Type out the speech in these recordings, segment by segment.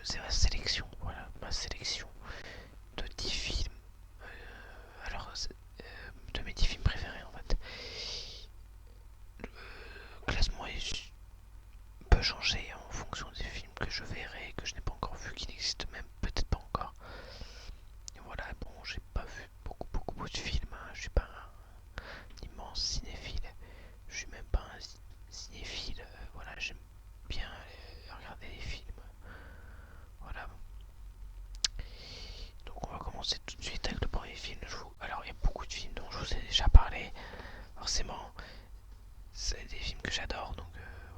c'est ma sélection, voilà, ma sélection de 10 films. Alors, de mes 10 films préférés en fait. Le classement peut changer en fonction des films que je verrai, que je n'ai pas encore vu, qui n'existent même peut-être pas encore. Et voilà, bon, j'ai pas vu beaucoup de films, hein. Je suis pas un immense cinéphile, je suis même pas un cinéphile, voilà, j'aime bien regarder des films, voilà. Donc on va commencer tout de suite avec le premier film. Alors il y a beaucoup de films dont je vous ai déjà parlé, forcément, c'est des films que j'adore, donc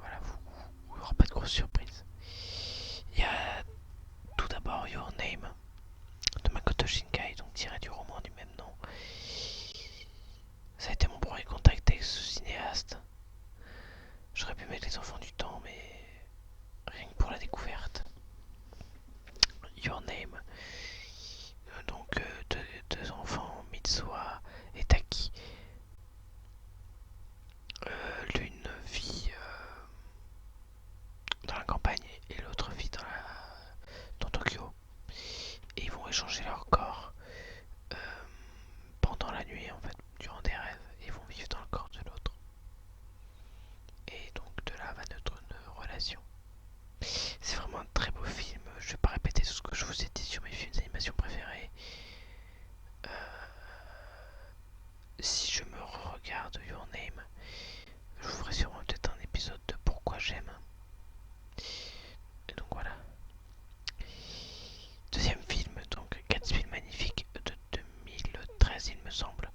voilà, vous n'aurez pas de grosses surprises. Il y a tout d'abord Your Name de Makoto Shinkai, donc tiré du roman du même nom. Ça a été mon premier contact avec ce cinéaste. J'aurais pu mettre Les Enfants du Temps, mais rien que pour la découverte. Your Name, donc deux enfants, Mitsuha et Taki. L'une vit dans la campagne et l'autre vit dans Tokyo. Et ils vont échanger leur corps euh, pendant la nuit, en fait, durant des rêves. Et ils vont vivre dans le corps de l'autre. Et donc de là va notre relation. C'est vraiment un très beau film. Je vais pas répéter tout ce que je vous ai dit sur mes films d'animation préférés. Euh, si je me regarde Your Name, je vous ferai sûrement peut-être un épisode de pourquoi j'aime. Et donc voilà. Deuxième film, donc Gatsby magnifique de 2013 il me semble,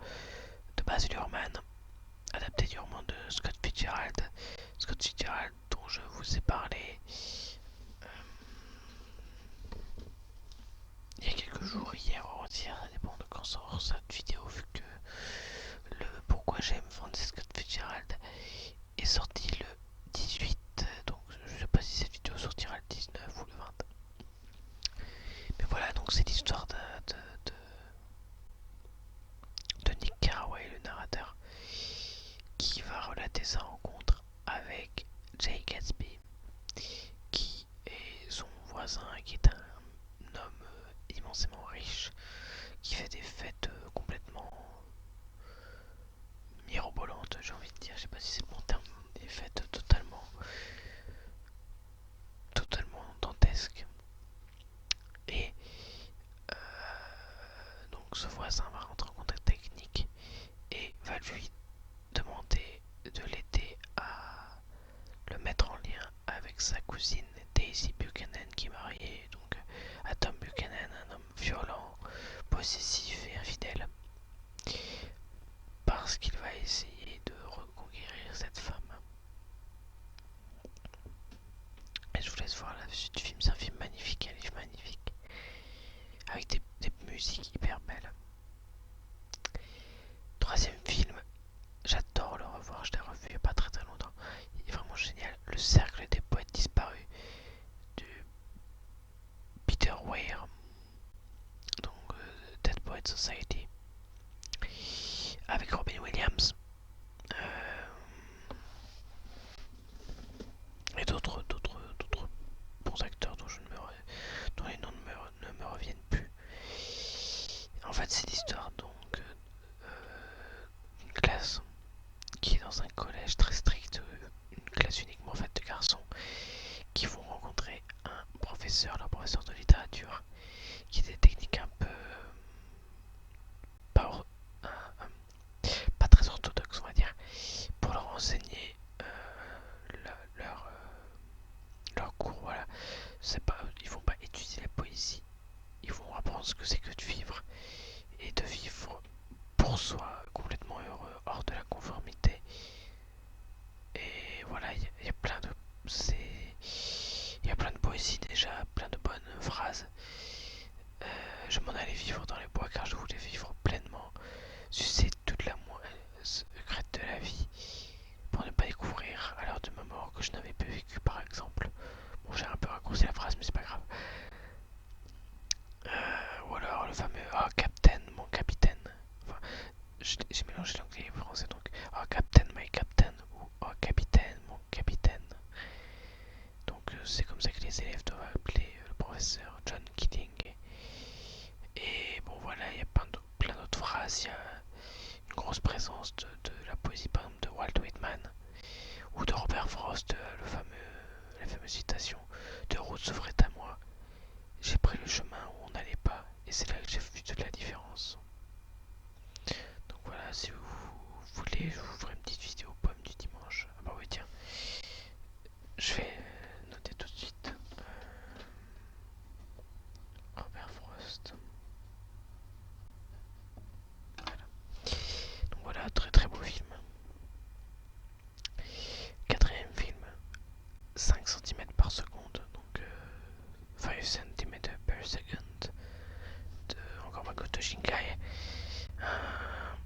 de Baz Luhrmann, adapté du roman de Scott Fitzgerald. Scott Fitzgerald dont je vous ai parlé il y a quelques jours, hier ou avant-hier, ça dépend de quand sort cette vidéo, vu que le Pourquoi j'aime Francis Scott Fitzgerald est sorti le 18, donc je sais pas si cette vidéo sortira le 19 ou le 20. Mais voilà, donc c'est l'histoire de Nick Carraway, le narrateur, qui va relater sa rencontre avec Jay Gatsby, qui est son voisin, qui est un homme immensément riche, qui fait des fêtes complètement mirobolantes, j'ai envie de dire, je sais pas si c'est le bon terme, des fêtes totalement dantesques. Et donc ce voisin va rentrer en contact technique et va lui demander de l'aider à le mettre en lien avec sa cousine Daisy Buchanan, qui est mariée donc à Tom Buchanan, un homme violent, possessif et infidèle, parce qu'il va essayer de reconquérir cette femme. Et je vous laisse voir la suite du film. C'est un film magnifique, un livre magnifique, avec des musiques hyper belles. Troisième film, j'adore le revoir, je l'ai revu il n'y a pas très longtemps. Il est vraiment génial. Le cercle des poètes disparus de Peter Weir, donc Dead Poets Society, avec Robin Williams et d'autres bons acteurs dont les noms ne me reviennent plus. En fait, c'est l'histoire donc d'une classe qui est dans un collège très strict, une classe uniquement faite de garçons, qui vont rencontrer un professeur, leur professeur de littérature, qui a des techniques un peu pas, pas très orthodoxes, on va dire, pour leur enseigner leur, leur cours. Voilà, c'est pas, ils vont pas étudier la poésie, ils vont apprendre ce que c'est que de vivre et de vivre pour soi, complètement heureux, hors de la conformité. Et voilà, il y a plein de, il y a plein de poésie déjà, plein de bonnes phrases. Je m'en allais vivre dans les bois car je voulais vivre pleinement, sucer toute la moelle secrète de la vie, pour ne pas découvrir à l'heure de ma mort que je n'avais pas vécu, par exemple. Bon, j'ai un peu raccourci la phrase, mais c'est pas grave. Ou alors professeur John Killing. Et bon voilà, il y a plein d'autres phrases, il y a une grosse présence de la poésie par exemple de Walt Whitman ou de Robert Frost, la fameuse citation de route s'offrait à moi. J'ai pris le chemin où on n'allait pas et c'est là que j'ai vu toute la différence. Donc voilà, si vous voulez, je vous ferai une petite vidéo poème du dimanche. Ah bah oui tiens, je vais noter tout de suite. Robert Frost. Voilà. Donc voilà, très très beau film. Quatrième film, 5 cm par seconde, donc 5 cm per second, de encore Makoto Shinkai. Un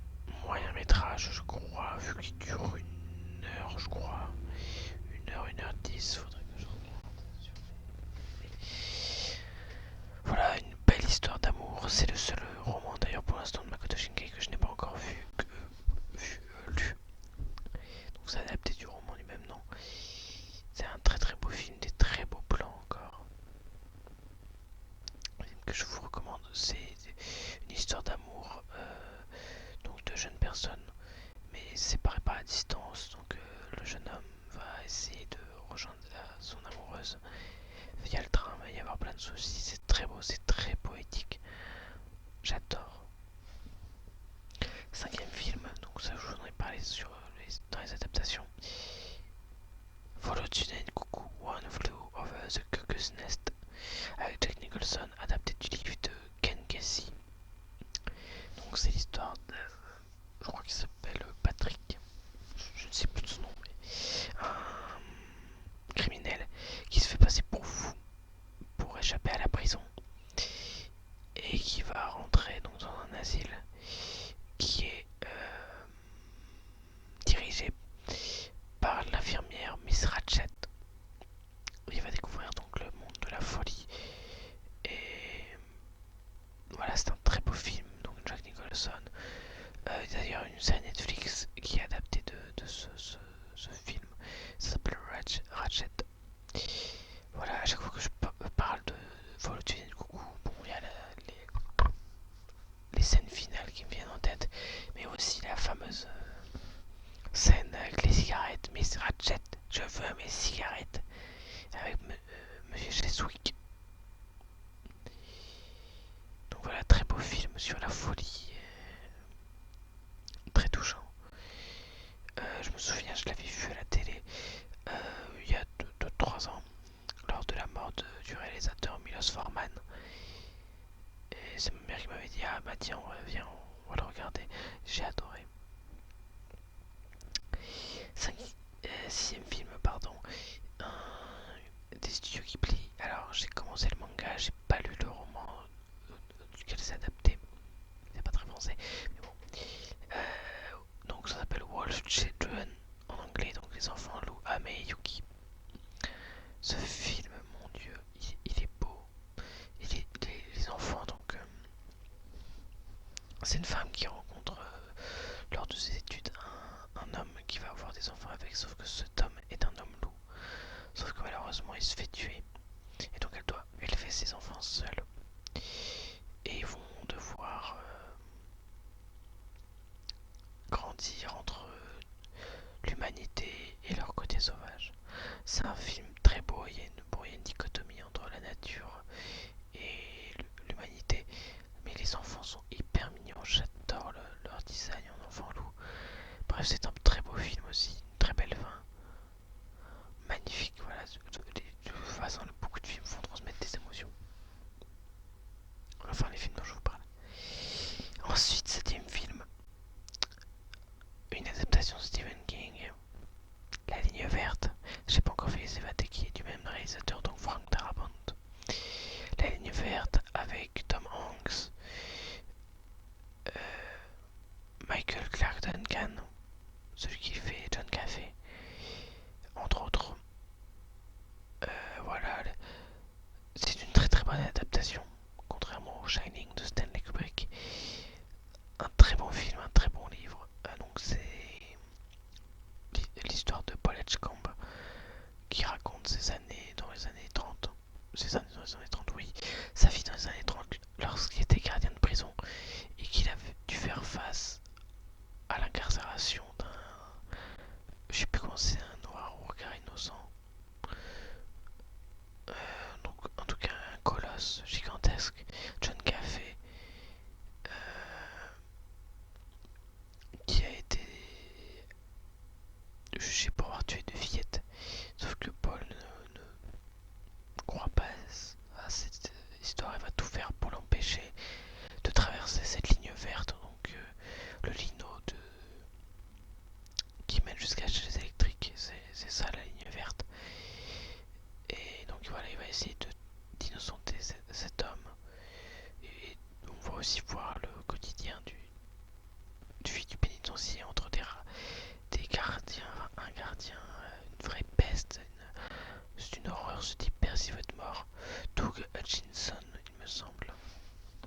moyen métrage, je crois, vu qu'il dure 1 heure, je crois. 1 heure 10, faudrait que je regarde. Voilà, une belle histoire d'amour. C'est le seul roman d'ailleurs pour l'instant de Makoto Shinkai que je n'ai pas encore lu. Donc c'est adapté du roman du même nom. C'est un très très beau film, des très beaux plans encore. Un film que je vous recommande, c'est une histoire d'amour donc de jeunes personnes, mais séparées par la distance. Donc le jeune homme va essayer de rejoindre son amoureuse via le train, il va y avoir plein de soucis. C'est très beau, c'est très poétique. J'adore. Cinquième film, donc ça je vous en ai parlé dans les adaptations. Follow Tune Coucou, One Flew Over the Cuckoo's Nest, avec Jack Nicholson, adapté du livre de Ken Kesey. Donc c'est l'histoire de, je crois qu'il s'appelle Patrick, je ne sais plus de son nom, mais un criminel qui se fait passer pour fou pour échapper à la prison et qui va rentrer donc dans un asile qui est dirigé par l'infirmière Miss Ratchet. Il va découvrir donc le monde de la folie. Et voilà, c'est un très beau film, donc Jack Nicholson. D'ailleurs, une série Netflix qui est adaptée de ce film. Ça s'appelle Ratchet. Voilà, à chaque fois que je parle de Follow Tune Coucou, bon, il y a les scènes finales qui me viennent en tête, mais aussi la fameuse scène avec les cigarettes. Miss Ratchet, je veux mes cigarettes, avec Monsieur Cheswick. Donc voilà, très beau film sur la folie, très touchant. Je me souviens, je l'avais vu à la télé il y a 2-3 ans, lors de la mort du réalisateur Milos Forman. Et c'est ma mère qui m'avait dit, ah bah tiens, viens, on va le regarder. J'ai adoré. Sixième film, pardon. Des studios Ghibli. Alors j'ai commencé le manga, j'ai pas lu le roman duquel c'est adapté. C'est pas très français, mais bon. Donc ça s'appelle Wolf Children en anglais, donc les enfants loups, Ame et Yuki. Ce film, mon dieu, il est beau. Les enfants, donc c'est une femme qui rencontre lors de ses études un homme qui va avoir des enfants avec, sauf que cet homme est un homme loup. Sauf que malheureusement il se fait tuer. Et donc elle doit élever ses enfants seule. Et ils vont devoir grandir entre l'humanité et leur côté sauvage. C'est un film très beau, il y a une dichotomie entre la nature et l'humanité. Mais les enfants sont hyper mignons, j'adore boss gigantesque, John Café, qui a été jugé pour avoir tué deux fillettes. Sauf que Paul ne croit pas à cette histoire, il va tout faire pour l'empêcher de traverser cette ligne verte, donc le lino qui mène jusqu'à chez les électriques, c'est ça la ligne verte. Et donc voilà, il va essayer d'innocenter cet homme. Et on va aussi voir le quotidien du pénitencier entre des gardiens, un gardien, une vraie peste, c'est une horreur ce type. Percy Wetmore, Doug Hutchinson il me semble,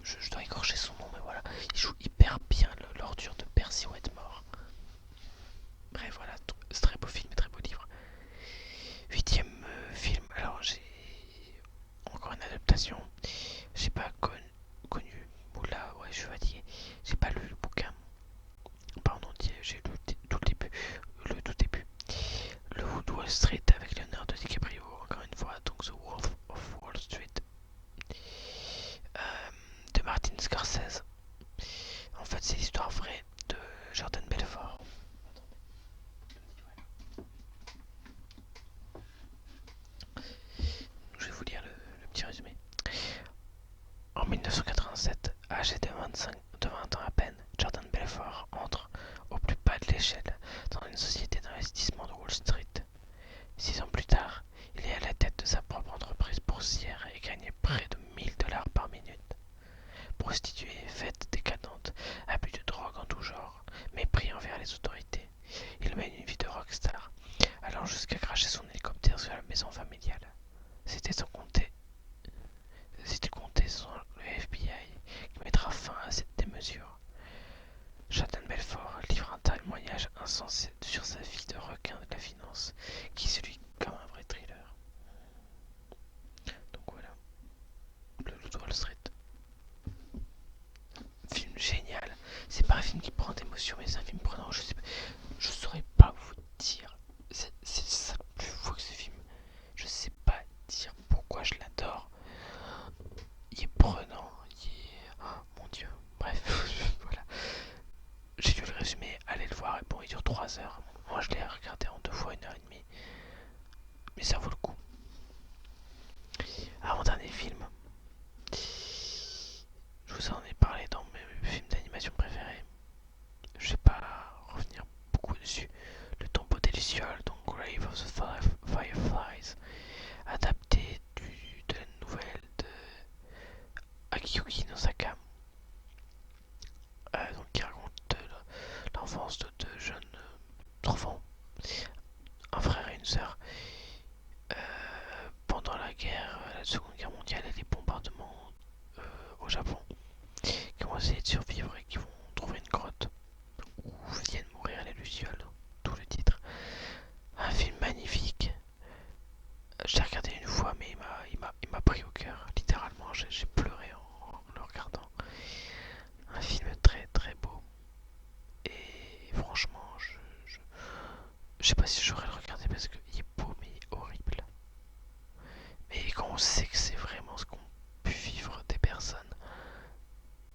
je dois écorcher son nom mais voilà, il joue hyper bien l'ordure de Percy Wetmore. Bref voilà, c'est très beau film et très beau livre. Huitième film, alors j'ai encore une adaptation, j'ai pas connu, oula ouais je suis fatigué, j'ai pas lu le bouquin, pas en entier, j'ai lu tout le début. Le Wood Wall Street avec Leonardo DiCaprio, encore une fois, donc The Wolf of Wall Street de Martin Scorsese. En fait, c'est l'histoire vraie de Jordan Belfort. Je vais vous lire le petit résumé. En 1987, âgé de 20 ans à peine, Jordan Belfort entre au plus bas de l'échelle dans une société d'investissement de Wall Street. 6 ans plus tard, il est à la tête de sa propre entreprise boursière et gagne près de $1000 par minute. Prostituée, fête décadente, abus de drogue en tout genre, mépris envers les autorités. Il mène une vie de rockstar, allant jusqu'à cracher son hélicoptère sur la maison familiale. C'était compté sans le FBI qui mettra fin à cette démesure. Jordan Belfort livre un témoignage insensé sur sa vie de requin de la finance, qui se lit comme un vrai thriller. Donc voilà, le Loup Wall Street. Film génial. C'est pas un film qui prend d'émotion, mais c'est un film prenant. Je saurais pas vous dire. C'est ça le plus fou que ce film. Je sais pas dire pourquoi je l'adore. Il est prenant. Oh, mon dieu. Bref, voilà. J'ai lu le résumé, allez le voir. Et bon, il dure 3 heures. Moi, je l'ai regardé en 2 fois 1 h 30. Mais ça vaut le coup. Avant-dernier film. Je vous en ai parlé dans mes films d'animation préférés. Je vais pas revenir beaucoup dessus. Le tombeau des lucioles, donc Grave of the Fireflies, adapté de la nouvelle de Akiyuki Nosaka, donc qui raconte l'enfance de deux jeunes enfants, un frère et une sœur, pendant la Seconde Guerre mondiale et les bombardements au Japon, qui vont essayer de survivre et qui vont trouver une grotte où viennent mourir les lucioles, tout le titre. Un film magnifique. Je l'ai regardé une fois, mais il m'a pris au cœur. Littéralement, j'ai pleuré en le regardant. Un film très très beau. Et franchement, je sais pas si j'aurais le regardé parce qu'il est beau, mais il est horrible. Mais quand on sait que c'est vraiment ce qu'ont pu vivre des personnes,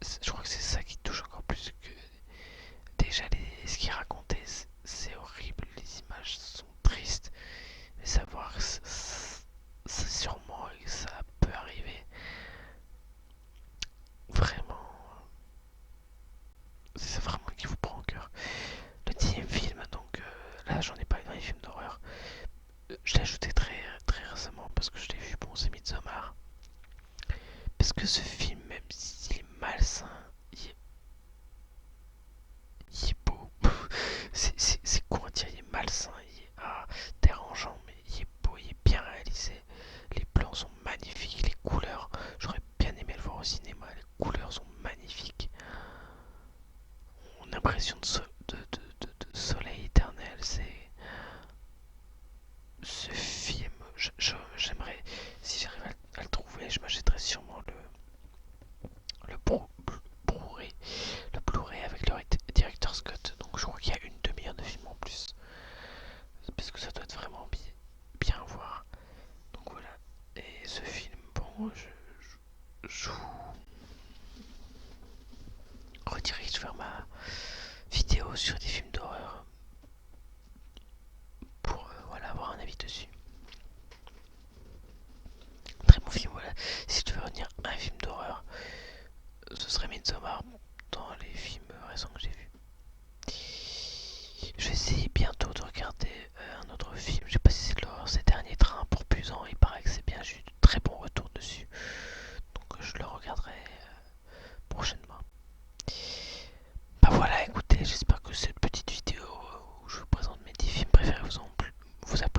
je crois que c'est ça qui touche encore plus que déjà ce qu'il racontait. C'est horrible, les images sont tristes. Mais savoir que c'est sûrement que ça peut arriver, vraiment, c'est ça vraiment qui vous prend au cœur. Le 10e film, donc là j'en ai parlé dans les films d'horreur. Je l'ai ajouté très, très récemment parce que je l'ai vu, bon c'est Midsommar. Parce que ce film, même s'il est malsain, il est beau. C'est quoi dire, il est malsain, il est dérangeant, mais il est beau, il est bien réalisé. Les plans sont magnifiques, les couleurs, j'aurais bien aimé le voir au cinéma, les couleurs sont magnifiques. On a l'impression de soleil éternel, c'est... Ce film, j'aimerais, si j'arrive à le trouver, je m'achèterais sûrement le Blu-ray, le Blu-ray avec le directeur Scott. Donc je crois qu'il y a une demi-heure de film en plus, parce que ça doit être vraiment bien voir. Donc voilà. Et ce film, bon, je vous redirige vers ma vidéo sur des films d'horreur pour voilà, avoir un avis dessus. Très bon film, voilà. Si je devais retenir un film d'horreur, ce serait Midsommar dans les films récents que j'ai vus. Je vais essayer bientôt de regarder un autre film. Je sais pas si c'est de l'horreur, c'est Dernier Train pour Busan. Il paraît que c'est bien, j'ai eu de très bons retours dessus. Donc je le regarderai prochainement. Bah voilà, écoutez, j'espère que cette petite vidéo où je vous présente mes 10 films préférés vous a plu.